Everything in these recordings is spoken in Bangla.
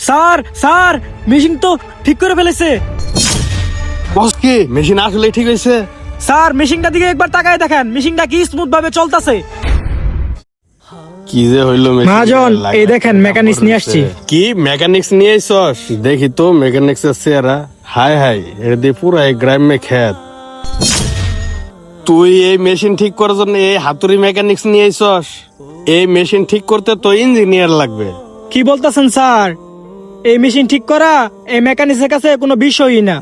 স্যার স্যার মেশিন তো ঠিক করে ফেলেছে। বস কি মেশিন আসলে ঠিক হয়েছে? স্যার মেশিনটা দিকে একবার তাকায় দেখেন, মেশিনটা কি স্মুথ ভাবে চলতেছে। কি যে হইলো মহাজন, এই দেখেন মেকানিক্স নিয়ে আসছি। কি মেকানিক্স নিয়ে আইছস? দেখি তো মেকানিক্স এর চেহারা। হাই হাই, এর দিয়ে পুরা এই গ্রামে খেত। তুই এই মেশিন ঠিক করার জন্য এই হাতুড়ি মেকানিক্স নিয়ে আইছস? এই মেশিন ঠিক করতে তো ইঞ্জিনিয়ার লাগবে। কি বলতেছেন স্যার? এই মেশিন ঠিক করা এই মেকানিক্সের কাছে কোনো বিষয়ই না।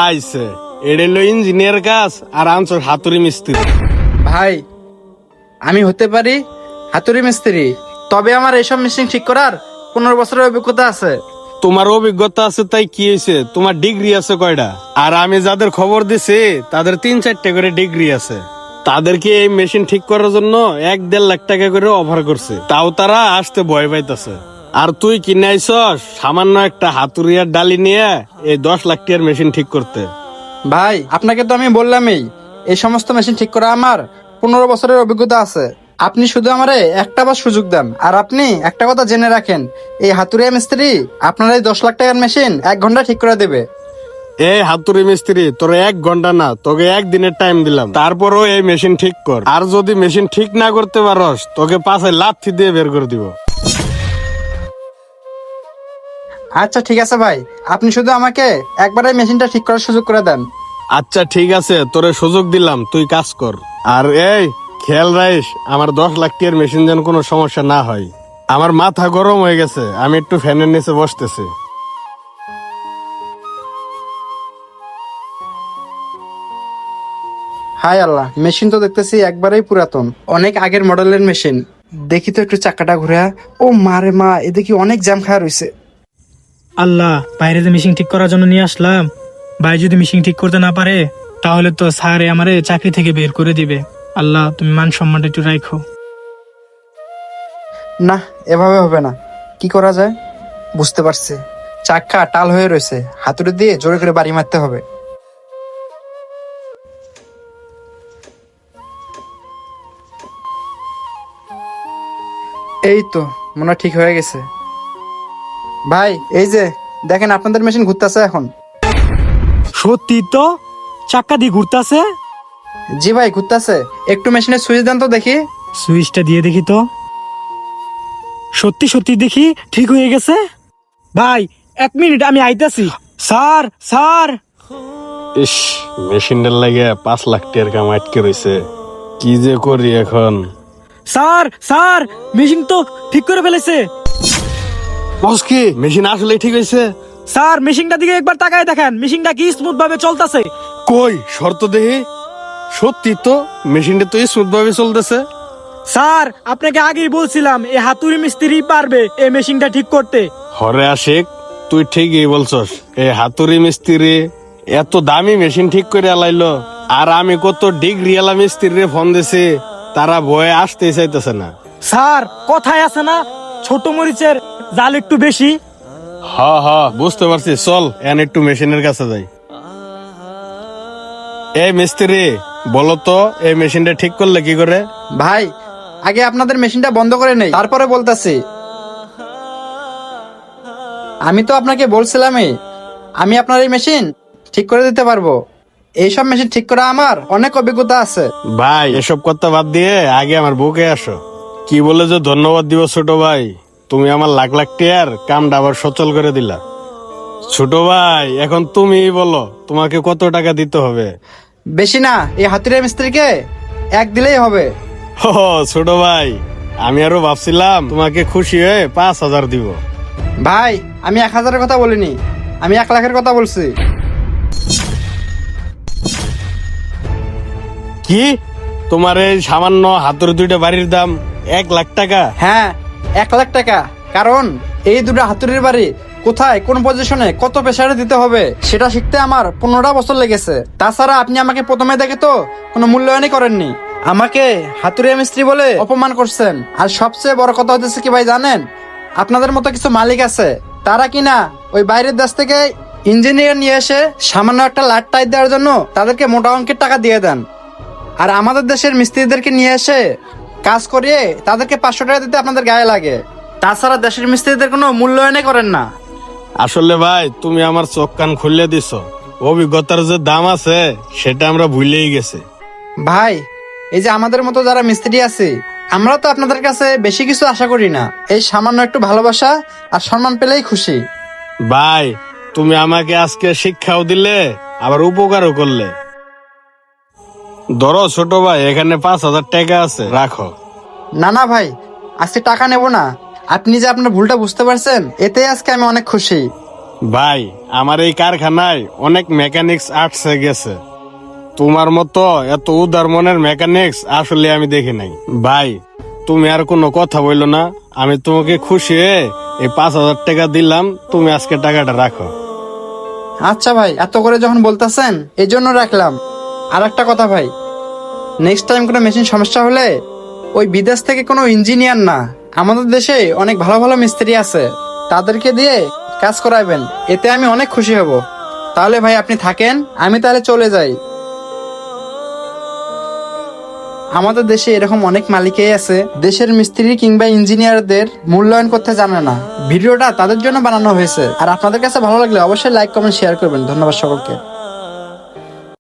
আইছে এটা হলো ইঞ্জিনিয়ার কাজ, আর আনছস হাতুড়ি মিস্ত্রি। ভাই, আমি হতে পারি হাতুড়ি মিস্ত্রি, তবে আমার এইসব মেশিন ঠিক করার 15 বছরের অভিজ্ঞতা আছে। তোমার অভিজ্ঞতা আছে তাই কি হয়েছে? তোমার ডিগ্রি আছে কয়টা? আর আমি যাদের খবর দিছি তাদের 3-4টা করে ডিগ্রি আছে। তাদেরকে এই মেশিন ঠিক করার জন্য 1-1.5 লাখ টাকা করে অফার করছে, তাও তারা আসতে ভয় পাইতেছে। আর তুই কিনে আইছস সামান্য একটা হাতুড়িয়ার ডালি নিয়ে এই 10 লাখ টাকার মেশিন ঠিক করতে। ভাই, আপনাকে তো আমি বললামই এই সমস্ত মেশিন ঠিক করা আমার 15 বছরের অভিজ্ঞতা আছে। আপনি শুধু আমারে একটা বার সুযোগ দেন। আর আপনি একটা কথা জেনে রাখেন, এই হাতুড়িয়া মিস্ত্রি আপনার এই 10 লাখ টাকার মেশিন 1 ঘন্টা ঠিক করে দেবে। এই হাতুড়ি মিস্ত্রি, তোর 1 ঘন্টা না, তোকে 1 দিনের টাইম দিলাম, তারপরও এই মেশিন ঠিক কর। আর যদি মেশিন ঠিক না করতে পারস তোকে পাশে লাথি দিয়ে বের করে দিব। আচ্ছা ঠিক আছে ভাই, আপনি শুধু আমাকে একবার এই মেশিনটা ঠিক করার সুযোগ করে দেন। আচ্ছা ঠিক আছে, তোরে সুযোগ দিলাম, তুই কাজ কর। আর এই খেয়াল রাখিস আমার 10 লাখ টাকার মেশিন যেন কোনো সমস্যা না হয়। আমার মাথা গরম হয়ে গেছে, আমি একটু ফ্যানের নিচে বসতেছি। হাই আল্লাহ, মেশিন তো দেখতেছি একবারেই পুরাতন, অনেক আগের মডেলের মেশিন। দেখি তো একটু চাকাটা ঘুরে। ও মারে মা, এ দেখি অনেক জ্যাম খাওয়া রয়েছে। আল্লাহ, বাইরে যে মেশিন ঠিক করার জন্য নিয়ে আসলাম, ভাই যদি মেশিন ঠিক করতে না পারে তাহলে তো স্যার আমারে চাকরি থেকে বের করে দিবে। আল্লাহ, তুমি মান সম্মানটা একটু রাখো। না, এভাবে হবে না। কি করা যায় বুঝতে পারছি। চাকা টাল হয়ে রয়েছে, হাতুড়ি দিয়ে জোরে করে বাড়ি মারতে হবে। এই তো মনে হয় ঠিক হয়ে গেছে। ভাই, এই যে দেখেন আপনাদের মেশিন ঘুরতেছে এখন। সত্যি তো, চাক্কা দিয়ে ঘুরতেছে। জি ভাই, ঘুরতেছে। একটু মেশিনের সুইচ দেন তো দেখি। সুইচটা দিয়ে দেখি তো। সত্যি সত্যি দেখি ঠিক হয়ে গেছে। ভাই 1 মিনিট, আমি আইতাছি। Sir sir. ইস, মেশিনটার লাগে 5 লাখ টাকার কাম আটকে রয়েছে, কি যে করি এখন। স্যার স্যার, মেশিন তো ঠিক করে ফেলেছে। বস কি মেশিন আসলে ঠিক হয়েছে? স্যার মেশিনটা দিকে একবার তাকায় দেখেন, মেশিনটা কি স্মুথ ভাবে চলতেছে। কই শর্ত দেহি। সত্যি তো মেশিনটা তো স্মুথ ভাবে চলতেছে। স্যার আপনাকে আগেই বলছিলাম এই হাতুড়ি মিস্ত্রি পারবে এই মেশিনটা ঠিক করতে। হরে আশিক, তুই ঠিকই বলছস। এই হাতুড়ি মিস্ত্রি এত দামি মেশিন ঠিক করে আলাইলো, আর আমি কত ডিগ্রি এলা মিস্ত্রি ফোন দিছি, তারা ভয়ে আসতেই চাইতেছে না। স্যার কথায় আছে না, ছোট মরিচের জাল একটু বেশি। হ হ, বুঝতে পারছি, চল এন একটু মেশিনের কাছে যাই। এই মিস্ত্রি, বলো তো এই মেশিনটা ঠিক করলে কি করে? ভাই, আগে আপনাদের মেশিনটা বন্ধ করে নেই, তারপরে বলতাছি। আমি তো আপনাকে বলছিলামই আমি আপনার এই মেশিন ঠিক করে দিতে পারবো। এইসব মেশিন ঠিক করা আমার অনেক অভিজ্ঞতা আছে। ভাই এসব কথা বাদ দিয়ে আগে আমার বুকে আসো। কি বলে যে ধন্যবাদ দিব ছোট ভাই, তুমি আমার লাখ লাখ টাকার কামটা আবার সচল করে দিলা। ছোট ভাই এখন তুমি বলো তোমাকে কত টাকা দিতে হবে? বেশি না, এই হাতুড়িয়া মিস্ত্রিকে 1 দিলেই হবে। ও ছোট ভাই, আমি আরো ভাবছিলাম তোমাকে খুশি হয়ে 5,000 দিব। ভাই, আমি 1,000-এর কথা বলিনি, আমি 1 লাখের কথা বলছি। কি, তোমার এই সামান্য হাতের 2টা বাড়ির দাম 1 লাখ টাকা? হ্যাঁ, 1 লাখ টাকা। কারণ এই দুটো হাতুড়ির বাড়ি কোথায়, কোন পজিশনে, কত প্রেসারে দিতে হবে সেটা শিখতে আমার 15টা বছর লেগেছে। তাছাড়া আপনি আমাকে প্রথমে দেখে তো কোনো মূল্যায়নই করেননি, আমাকে হাতুড়িয়া মিস্ত্রি বলে অপমান করছেন। আর সবচেয়ে বড় কথা হচ্ছে কি ভাই জানেন, আপনাদের মতো কিছু মালিক আছে, তারা কিনা ওই বাইরের দেশ থেকে ইঞ্জিনিয়ার নিয়ে এসে সামান্য একটা লাট টাইট দেওয়ার জন্য তাদেরকে মোটা অঙ্কের টাকা দিয়ে দেন। আর আমাদের দেশের মিস্ত্রিদেরকে নিয়ে এসে কাজ করিয়ে তাদেরকে 500 টাকা দিতে আপনাদের গায়ে লাগে। তাছাড়া দেশের মিস্ত্রিদের কোনো মূল্যায়নই করেন না। আসলে ভাই তুমি আমার চোখ কান খুলে দিছ, অভিজ্ঞতার যে দাম আছে সেটা আমরা ভুলেই গেছি। ভাই, এই যে আমাদের মতো যারা মিস্ত্রি আছে, আমরা তো আপনাদের কাছে বেশি কিছু আশা করি না, এই সামান্য একটু ভালোবাসা আর সম্মান পেলেই খুশি। ভাই তুমি আমাকে আজকে শিক্ষাও দিলে আবার উপকারও করলে। ধরো ছোট ভাই, এখানে 5,000 টাকা আছে, রাখো। না না ভাই, আজকে টাকা নেব না। আপনি যে আপনার ভুলটা বুঝতে পারছেন, এতে আজকে আমি অনেক খুশি। ভাই আমার এই কারখানায় অনেক মেকানিক্স আটসে গেছে, তোমার মতো এত উদার মনের মেকানিক্স আসলে আমি দেখি নাই। ভাই তুমি আর কোনো কথা বললো না, আমি তোমাকে খুশি হয়ে এই 5,000 টাকা দিলাম, তুমি আজকে টাকাটা রাখো। আচ্ছা ভাই, এত করে যখন বলতেছেন এই জন্য রাখলাম। আর একটা কথা ভাই, নেক্সট টাইম কোনো মেশিন সমস্যা হলে ওই বিদেশ থেকে কোনো ইঞ্জিনিয়ার না, আমাদের দেশে অনেক ভালো ভালো মিস্ত্রি আছে, তাদেরকে দিয়ে কাজ করাবেন, এতে আমি অনেক খুশি হব। তাহলে ভাই আপনি থাকেন, আমি তাহলে চলে যাই। আমাদের দেশে এরকম অনেক মালিকই আছে, দেশের মিস্ত্রি কিংবা ইঞ্জিনিয়ারদের মূল্যায়ন করতে জানে না। ভিডিওটা তাদের জন্য বানানো হয়েছে, আর আপনাদের কাছে ভালো লাগলে অবশ্যই লাইক কমেন্ট শেয়ার করবেন। ধন্যবাদ সকলকে।